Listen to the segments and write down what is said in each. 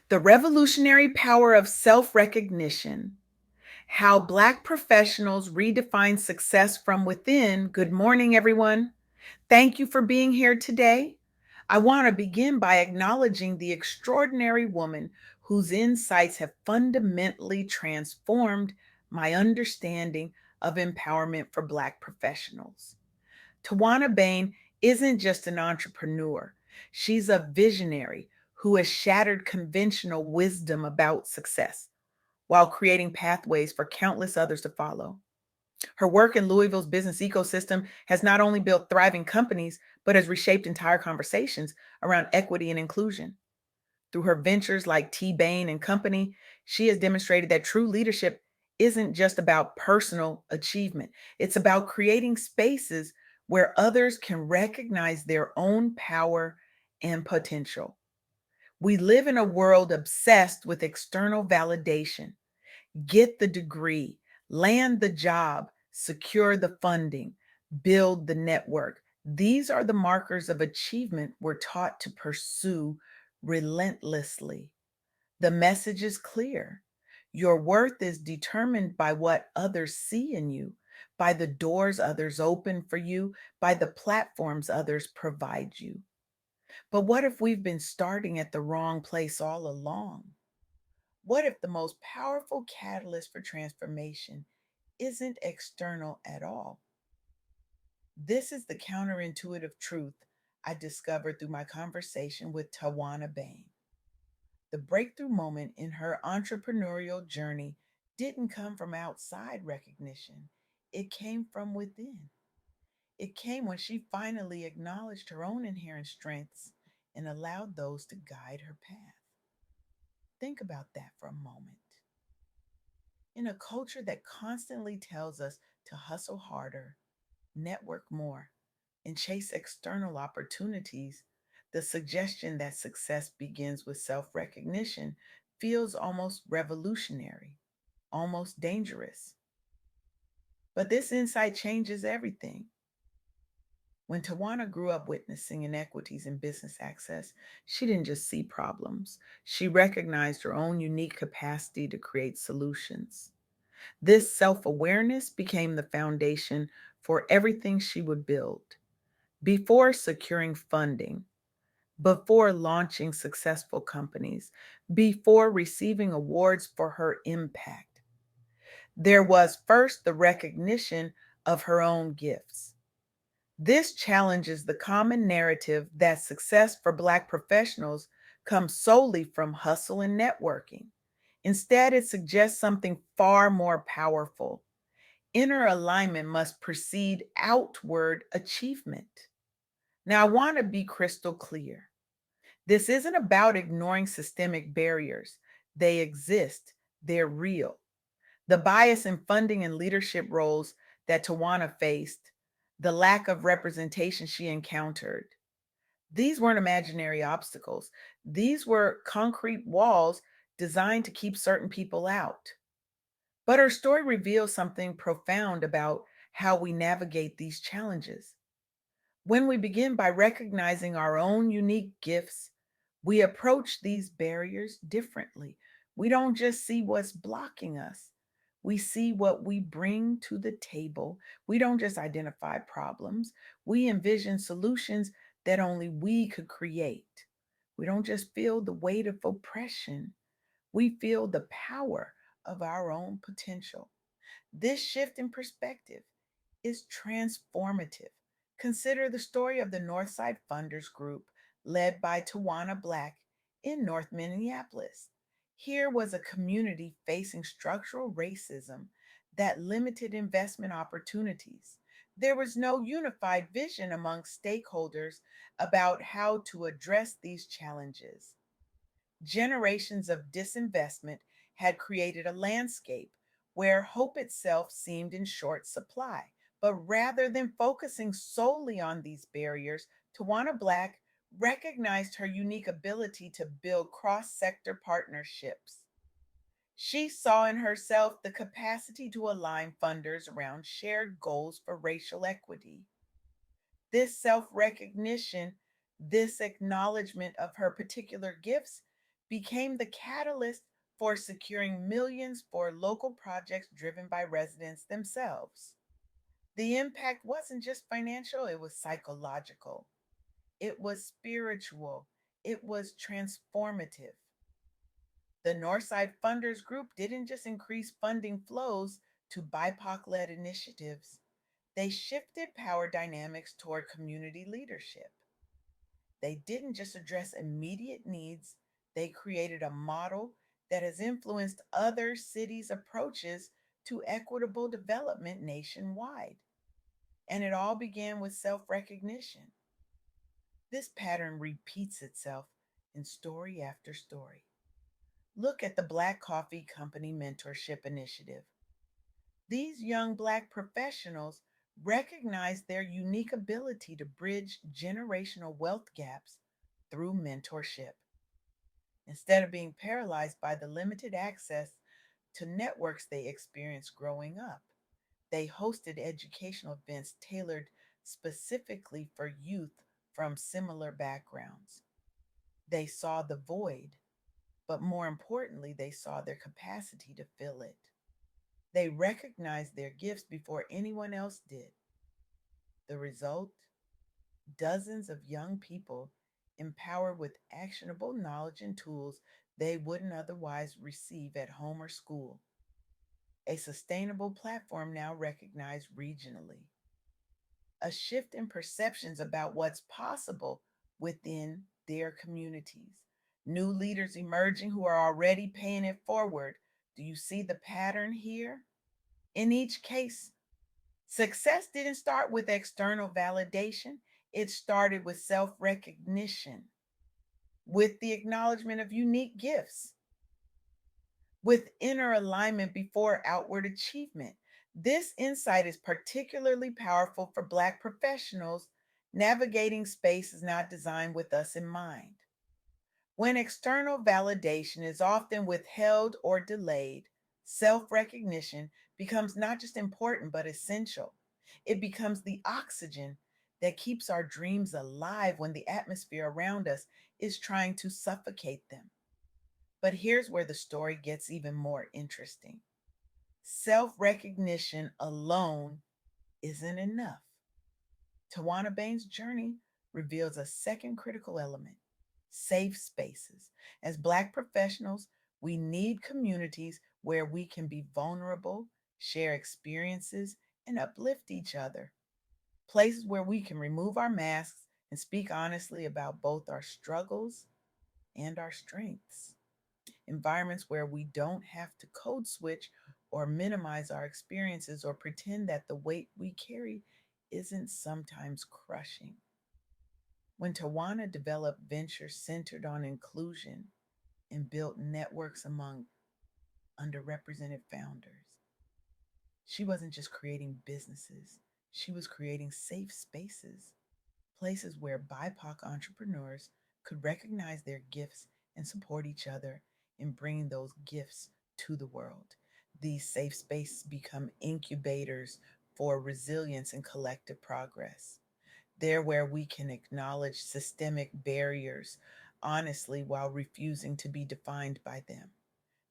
The revolutionary power of self recognition, how Black professionals redefine success from within. Good morning, everyone. Thank you for being here today. I want to begin by acknowledging the extraordinary woman whose insights have fundamentally transformed my understanding of empowerment for Black professionals. Tawana Bain isn't just an entrepreneur, she's a visionary who has shattered conventional wisdom about success while creating pathways for countless others to follow. Her work in Louisville's business ecosystem has not only built thriving companies, but has reshaped entire conversations around equity and inclusion. Through her ventures like T. Bain and Company, she has demonstrated that true leadership isn't just about personal achievement. It's about creating spaces where others can recognize their own power and potential. We live in a world obsessed with external validation. Get the degree, land the job, secure the funding, build the network. These are the markers of achievement we're taught to pursue relentlessly. The message is clear. Your worth is determined by what others see in you, by the doors others open for you, by the platforms others provide you. But what if we've been starting at the wrong place all along? What if the most powerful catalyst for transformation isn't external at all? This is the counterintuitive truth I discovered through my conversation with Tawana Bain. The breakthrough moment in her entrepreneurial journey didn't come from outside recognition, it came from within. It came when she finally acknowledged her own inherent strengths and allowed those to guide her path. Think about that for a moment. In a culture that constantly tells us to hustle harder, network more, and chase external opportunities, the suggestion that success begins with self recognition feels almost revolutionary, almost dangerous. But this insight changes everything. When Tawana grew up witnessing inequities in business access, she didn't just see problems. She recognized her own unique capacity to create solutions. This self awareness became the foundation for everything she would build. Before securing funding, before launching successful companies, before receiving awards for her impact, there was first the recognition of her own gifts. This challenges the common narrative that success for Black professionals comes solely from hustle and networking. Instead, it suggests something far more powerful. Inner alignment must precede outward achievement. Now, I want to be crystal clear. This isn't about ignoring systemic barriers. They exist, they're real. The bias in funding and leadership roles that Tawana faced, the lack of representation she encountered, these weren't imaginary obstacles. These were concrete walls designed to keep certain people out. But her story reveals something profound about how we navigate these challenges. When we begin by recognizing our own unique gifts, we approach these barriers differently. We don't just see what's blocking us, we see what we bring to the table. We don't just identify problems, we envision solutions that only we could create. We don't just feel the weight of oppression, we feel the power of our own potential. This shift in perspective is transformative. Consider the story of the Northside Funders Group, led by Tawana Black in North Minneapolis. Here was a community facing structural racism that limited investment opportunities. There was no unified vision among stakeholders about how to address these challenges. Generations of disinvestment had created a landscape where hope itself seemed in short supply. But rather than focusing solely on these barriers, Tawana Black recognized her unique ability to build cross sector partnerships. She saw in herself the capacity to align funders around shared goals for racial equity. This self recognition, this acknowledgement of her particular gifts became the catalyst for securing millions for local projects driven by residents themselves. The impact wasn't just financial, it was psychological, it was spiritual, it was transformative. The Northside Funders Group didn't just increase funding flows to BIPOC led initiatives, they shifted power dynamics toward community leadership. They didn't just address immediate needs, they created a model that has influenced other cities' approaches to equitable development nationwide. And it all began with self recognition. This pattern repeats itself in story after story. Look at the Black Coffee Company Mentorship Initiative. These young Black professionals recognize their unique ability to bridge generational wealth gaps through mentorship. Instead of being paralyzed by the limited access to networks they experienced growing up, they hosted educational events tailored specifically for youth from similar backgrounds. They saw the void, but more importantly, they saw their capacity to fill it. They recognized their gifts before anyone else did. The result? Dozens of young people empowered with actionable knowledge and tools they wouldn't otherwise receive at home or school. A sustainable platform now recognized regionally. A shift in perceptions about what's possible within their communities. New leaders emerging who are already paying it forward. Do you see the pattern here? In each case, success didn't start with external validation, it started with self recognition, with the acknowledgement of unique gifts, with inner alignment before outward achievement. This insight is particularly powerful for Black professionals navigating spaces not designed with us in mind. When external validation is often withheld or delayed, self recognition becomes not just important but essential. It becomes the oxygen that keeps our dreams alive when the atmosphere around us is trying to suffocate them. But here's where the story gets even more interesting. Self recognition alone isn't enough. Tawana Bain's journey reveals a second critical element: safe spaces. As Black professionals, we need communities where we can be vulnerable, share experiences, and uplift each other. Places where we can remove our masks and speak honestly about both our struggles and our strengths. Environments where we don't have to code switch or minimize our experiences or pretend that the weight we carry isn't sometimes crushing. When Tawana developed ventures centered on inclusion and built networks among underrepresented founders, she wasn't just creating businesses, she was creating safe spaces, places where BIPOC entrepreneurs could recognize their gifts and support each other in bringing those gifts to the world. These safe spaces become incubators for resilience and collective progress. They're where we can acknowledge systemic barriers honestly while refusing to be defined by them.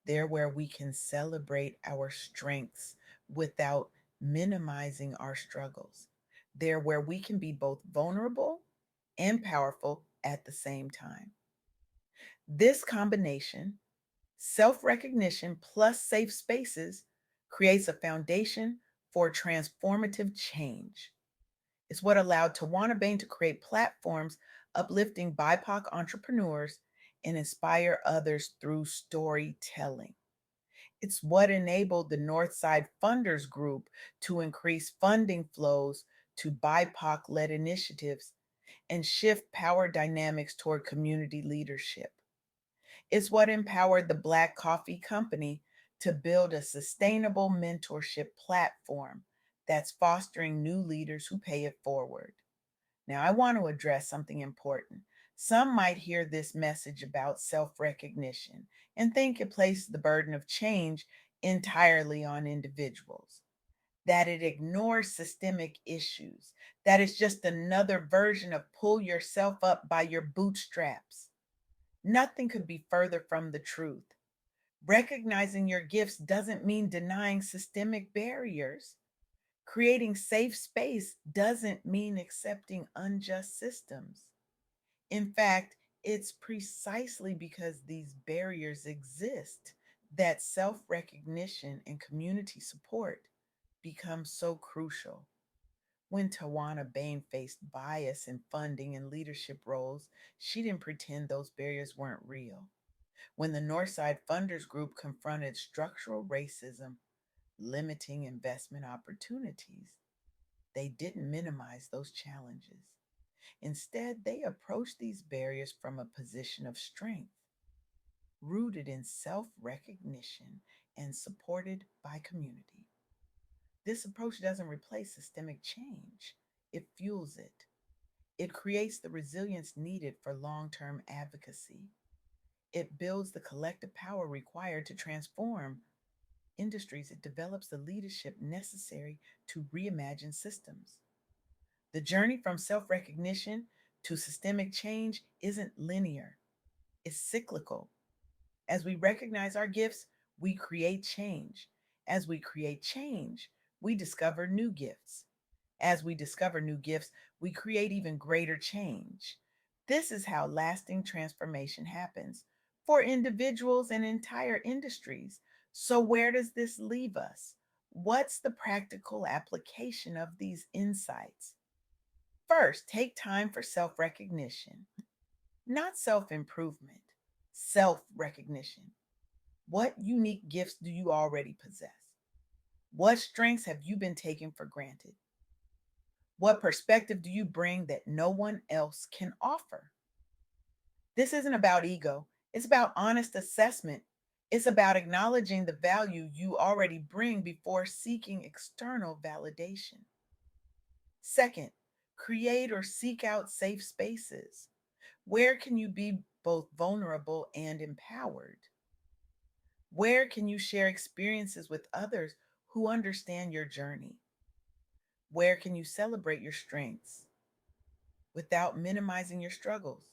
They're where we can celebrate our strengths without minimizing our struggles. They're where we can be both vulnerable and powerful at the same time. This combination, self recognition plus safe spaces, creates a foundation for transformative change. It's what allowed Tawana Bain to create platforms uplifting BIPOC entrepreneurs and inspire others through storytelling. It's what enabled the Northside Funders Group to increase funding flows to BIPOC led initiatives and shift power dynamics toward community leadership. It's what empowered the Black Coffee Company to build a sustainable mentorship platform that's fostering new leaders who pay it forward. Now, I want to address something important. Some might hear this message about self recognition and think it places the burden of change entirely on individuals, that it ignores systemic issues, that it's just another version of pull yourself up by your bootstraps. Nothing could be further from the truth. Recognizing your gifts doesn't mean denying systemic barriers. Creating safe space doesn't mean accepting unjust systems. In fact, it's precisely because these barriers exist that self recognition and community support become so crucial. When Tawana Bain faced bias in funding and leadership roles, she didn't pretend those barriers weren't real. When the Northside Funders Group confronted structural racism limiting investment opportunities, they didn't minimize those challenges. Instead, they approached these barriers from a position of strength, rooted in self recognition and supported by community. This approach doesn't replace systemic change, it fuels it. It creates the resilience needed for long term advocacy. It builds the collective power required to transform industries. It develops the leadership necessary to reimagine systems. The journey from self recognition to systemic change isn't linear, it's cyclical. As we recognize our gifts, we create change. As we create change, we discover new gifts. As we discover new gifts, we create even greater change. This is how lasting transformation happens for individuals and entire industries. So, where does this leave us? What's the practical application of these insights? First, take time for self recognition, not self improvement, self recognition. What unique gifts do you already possess? What strengths have you been taken for granted? What perspective do you bring that no one else can offer? This isn't about ego, it's about honest assessment. It's about acknowledging the value you already bring before seeking external validation. Second, create or seek out safe spaces. Where can you be both vulnerable and empowered? Where can you share experiences with others who understand your journey? Where can you celebrate your strengths without minimizing your struggles?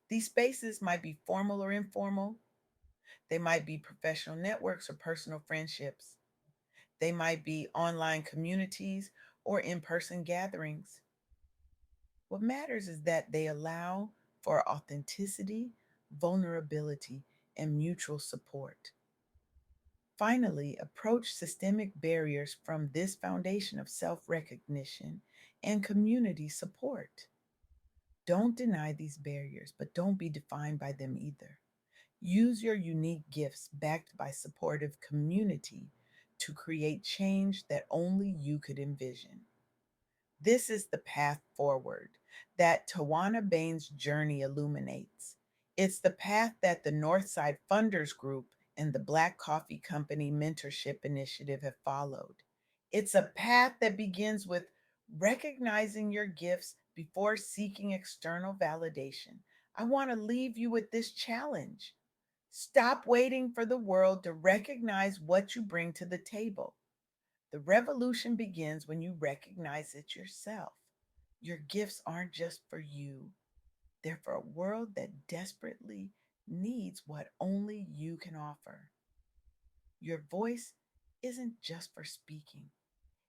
These spaces might be formal or informal. They might be professional networks or personal friendships. They might be online communities or in person gatherings. What matters is that they allow for authenticity, vulnerability, and mutual support. Finally, approach systemic barriers from this foundation of self recognition and community support. Don't deny these barriers, but don't be defined by them either. Use your unique gifts backed by supportive community to create change that only you could envision. This is the path forward that Tawana Bain's journey illuminates. It's the path that the Northside Funders Group and the Black Coffee Company Mentorship Initiative have followed. It's a path that begins with recognizing your gifts before seeking external validation. I want to leave you with this challenge. Stop waiting for the world to recognize what you bring to the table. The revolution begins when you recognize it yourself. Your gifts aren't just for you, they're for a world that desperately needs what only you can offer. Your voice isn't just for speaking,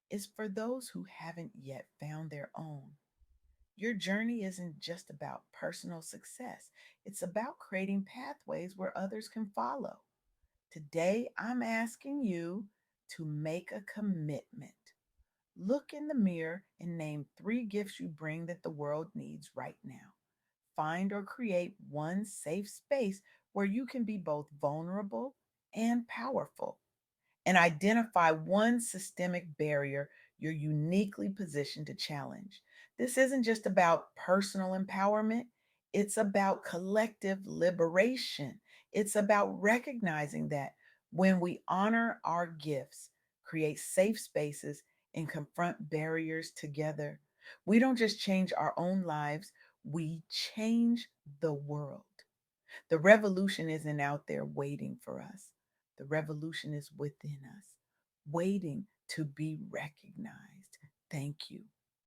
it's for those who haven't yet found their own. Your journey isn't just about personal success, it's about creating pathways where others can follow. Today, I'm asking you to make a commitment. Look in the mirror and name 3 gifts you bring that the world needs right now. Find or create one safe space where you can be both vulnerable and powerful, and identify one systemic barrier you're uniquely positioned to challenge. This isn't just about personal empowerment, it's about collective liberation. It's about recognizing that when we honor our gifts, create safe spaces, and confront barriers together, we don't just change our own lives, we change the world. The revolution isn't out there waiting for us. The revolution is within us, waiting to be recognized. Thank you.